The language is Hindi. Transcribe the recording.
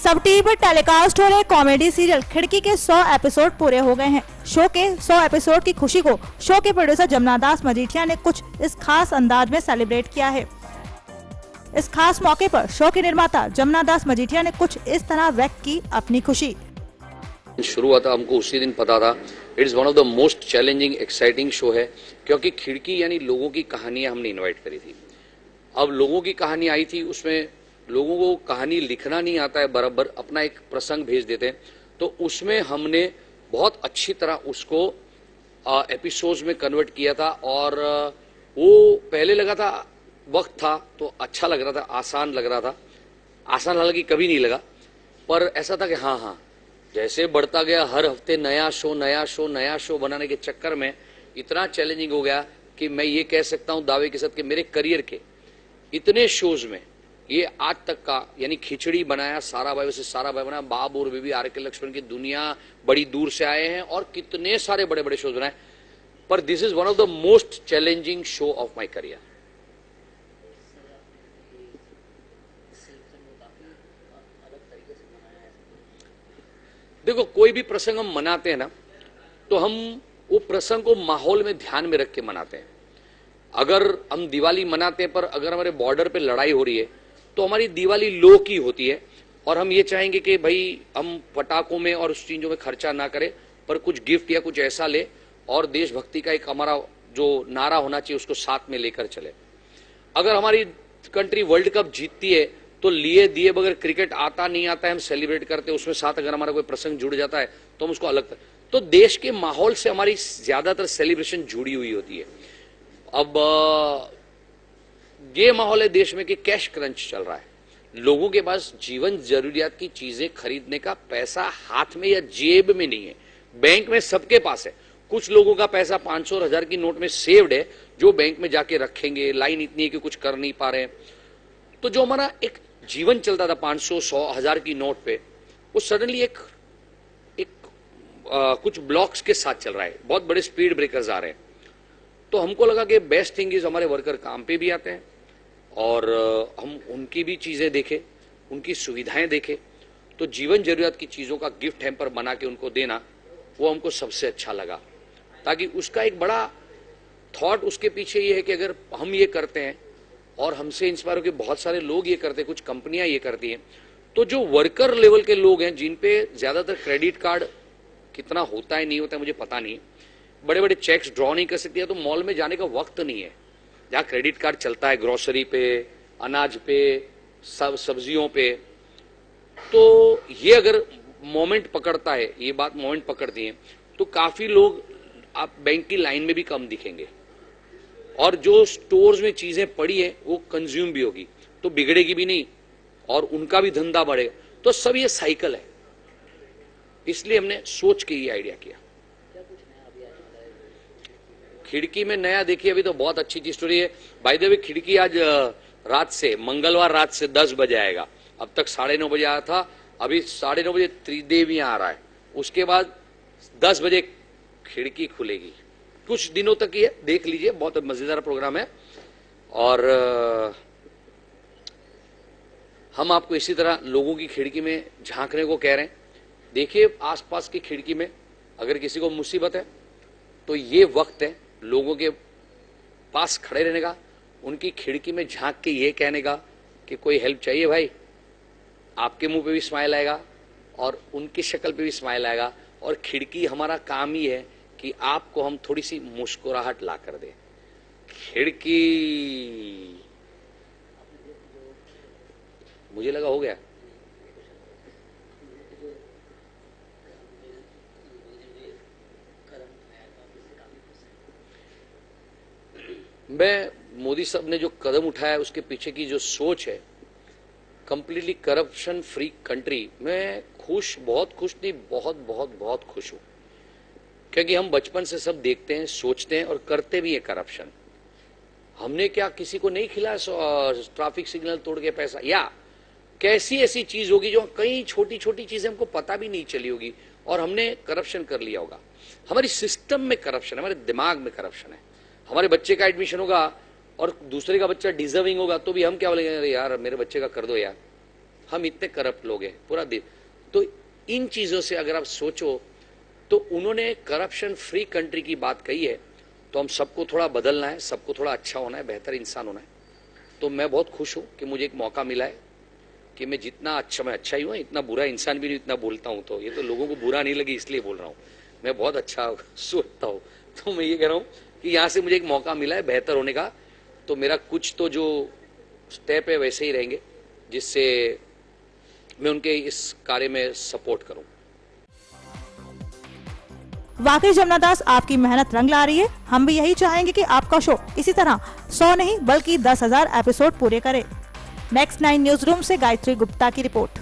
सब टीवी पर टेलीकास्ट हो रहे कॉमेडी सीरियल खिड़की के 100 एपिसोड पूरे हो गए हैं। शो के 100 एपिसोड की खुशी को शो के प्रोड्यूसर जमुना दास मजीठिया ने कुछ इस खास अंदाज में सेलिब्रेट किया है। इस खास मौके पर शो के निर्माता जमुना दास मजीठिया ने कुछ इस तरह व्यक्त की अपनी खुशी। शुरू हुआ था, हमको उसी दिन पता था it is one of the most challenging exciting show है, क्योंकि खिड़की यानी लोगों की कहानियां हमने इनवाइट करी थी। अब लोगों की कहानी आई थी, उसमें लोगों को कहानी लिखना नहीं आता है, बराबर अपना एक प्रसंग भेज देते हैं, तो उसमें हमने बहुत अच्छी तरह उसको एपिसोड्स में कन्वर्ट किया था। और वो पहले लगा था वक्त था तो अच्छा लग रहा था, आसान लग रहा था, आसान हालांकि कभी नहीं लगा, पर ऐसा था कि हाँ जैसे बढ़ता गया हर हफ्ते नया शो बनाने के चक्कर में इतना चैलेंजिंग हो गया कि मैं ये कह सकता हूँ दावे के साथ कि मेरे करियर के इतने शोज में ये आज तक का, यानी खिचड़ी बनाया, सारा भाई वैसे सारा भाई बनाया, बाप और बीबी, आर के लक्ष्मण की दुनिया, बड़ी दूर से आए हैं और कितने सारे बड़े बड़े शोज बनाए, पर this is one of the most challenging show of my career. देखो, कोई भी प्रसंग हम मनाते हैं ना, तो हम वो प्रसंग को माहौल में ध्यान में रख के मनाते हैं। अगर हम दिवाली मनाते हैं, पर अगर हमारे बॉर्डर पे लड़ाई हो रही है, तो हमारी दिवाली लो की होती है और हम ये चाहेंगे कि भाई हम पटाखों में और उस चीजों में खर्चा ना करें, पर कुछ गिफ्ट या कुछ ऐसा ले और देशभक्ति का एक हमारा जो नारा होना चाहिए उसको साथ में लेकर चले। अगर हमारी कंट्री वर्ल्ड कप जीतती है तो लिए दिए बगैर, क्रिकेट आता नहीं आता है हम सेलिब्रेट करते हैं, उसमें साथ अगर हमारा कोई प्रसंग जुड़ जाता है तो हम उसको अलग, तो देश के माहौल से हमारी ज्यादातर सेलिब्रेशन जुड़ी हुई होती है। अब ये माहौल है देश में कि कैश क्रंच चल रहा है, लोगों के पास जीवन जरूरियात की चीजें खरीदने का पैसा हाथ में या जेब में नहीं है, बैंक में सबके पास है। कुछ लोगों का पैसा 500 और 1000 की नोट में सेव्ड है, जो बैंक में जाके रखेंगे, लाइन इतनी है कि कुछ कर नहीं पा रहे हैं। तो जो हमारा एक जीवन चलता था 500, 100, 1000 की नोट पे, वो सडनली एक कुछ ब्लॉक्स के साथ चल रहा है, बहुत बड़े स्पीड ब्रेकर्स आ रहे हैं। तो हमको लगा कि बेस्ट थिंग इज हमारे वर्कर काम पे भी आते हैं और हम उनकी भी चीजें देखें, उनकी सुविधाएं देखें। तो जीवन जरूरत की चीजों का गिफ्ट हैम्पर बना के उनको देना, वो हमको सबसे अच्छा लगा, ताकि उसका एक बड़ा थॉट उसके पीछे ये है कि अगर हम ये करते हैं और हमसे इंस्पायर होकर बहुत सारे लोग ये करते हैं, कुछ कंपनियां ये करती हैं, तो जो वर्कर लेवल के लोग हैं जिन पे ज्यादातर क्रेडिट कार्ड कितना होता है नहीं होता है मुझे पता नहीं, बड़े बड़े चेक्स ड्रॉ नहीं कर सकती है, तो मॉल में जाने का वक्त नहीं है जहाँ क्रेडिट कार्ड चलता है, ग्रोसरी पे, अनाज पे, सब्जियों पे। तो ये अगर मोमेंट पकड़ता है, ये बात मोमेंट पकड़ती है, तो काफी लोग आप बैंक की लाइन में भी कम दिखेंगे और जो स्टोर्स में चीजें पड़ी है वो कंज्यूम भी होगी, तो बिगड़ेगी भी नहीं और उनका भी धंधा बढ़ेगा। तो सब ये साइकिल है, इसलिए हमने सोच के ये आइडिया किया। खिड़की में नया देखिए, अभी तो बहुत अच्छी चीज स्टोरी है। बाय द वे, खिड़की आज रात से, मंगलवार रात से 10 बजे आएगा। अब तक 9:30 बजे आया था, अभी 9:30 बजे त्रिदेवी आ रहा है, उसके बाद 10 बजे खिड़की खुलेगी। कुछ दिनों तक ये देख लीजिए, बहुत मजेदार प्रोग्राम है। और हम आपको इसी तरह लोगों की खिड़की में झांकने को कह रहे हैं। देखिए आसपास की खिड़की में, अगर किसी को मुसीबत है तो ये वक्त है लोगों के पास खड़े रहने का, उनकी खिड़की में झांक के ये कहने का कि कोई हेल्प चाहिए भाई। आपके मुंह पे भी स्माइल आएगा और उनकी शक्ल पे भी स्माइल आएगा, और खिड़की हमारा काम ही है कि आपको हम थोड़ी सी मुस्कुराहट ला कर दे। खिड़की, मुझे लगा हो गया। मैं मोदी साहब ने जो कदम उठाया उसके पीछे की जो सोच है, कंप्लीटली करप्शन फ्री कंट्री, मैं खुश, बहुत खुश नहीं, बहुत खुश हूं, क्योंकि हम बचपन से सब देखते हैं, सोचते हैं और करते भी है करप्शन। हमने क्या किसी को नहीं खिलाया ट्रैफिक सिग्नल तोड़ के पैसा, या कैसी ऐसी चीज होगी जो कई छोटी छोटी चीजें हमको पता भी नहीं चली होगी और हमने करप्शन कर लिया होगा। हमारी सिस्टम में करप्शन है, हमारे दिमाग में करप्शन है। हमारे बच्चे का एडमिशन होगा और दूसरे का बच्चा डिजर्विंग होगा तो भी हम क्या बोलेंगे, अरे यार मेरे बच्चे का कर दो यार, हम इतने करप्ट लोग हैं पूरा दिन। तो इन चीजों से अगर आप सोचो तो उन्होंने करप्शन फ्री कंट्री की बात कही है, तो हम सबको थोड़ा बदलना है, सबको थोड़ा अच्छा होना है, बेहतर इंसान होना है। तो मैं बहुत खुश हूं कि मुझे एक मौका मिला है कि मैं जितना अच्छा, मैं अच्छा ही हूँ, इतना बुरा इंसान भी नहीं, इतना बोलता हूँ तो ये तो लोगों को बुरा नहीं लगे इसलिए बोल रहा हूँ, मैं बहुत अच्छा सोचता हूँ। तो मैं ये कह रहा हूँ कि यहाँ से मुझे एक मौका मिला है बेहतर होने का, तो मेरा कुछ तो जो स्टेप है वैसे ही रहेंगे जिससे मैं उनके इस कार्य में सपोर्ट करूं। वाकई जमुना दास, आपकी मेहनत रंग ला रही है। हम भी यही चाहेंगे कि आपका शो इसी तरह 100 नहीं बल्कि 10,000 एपिसोड पूरे करे। नेक्स्ट 9 न्यूज रूम से गायत्री गुप्ता की रिपोर्ट।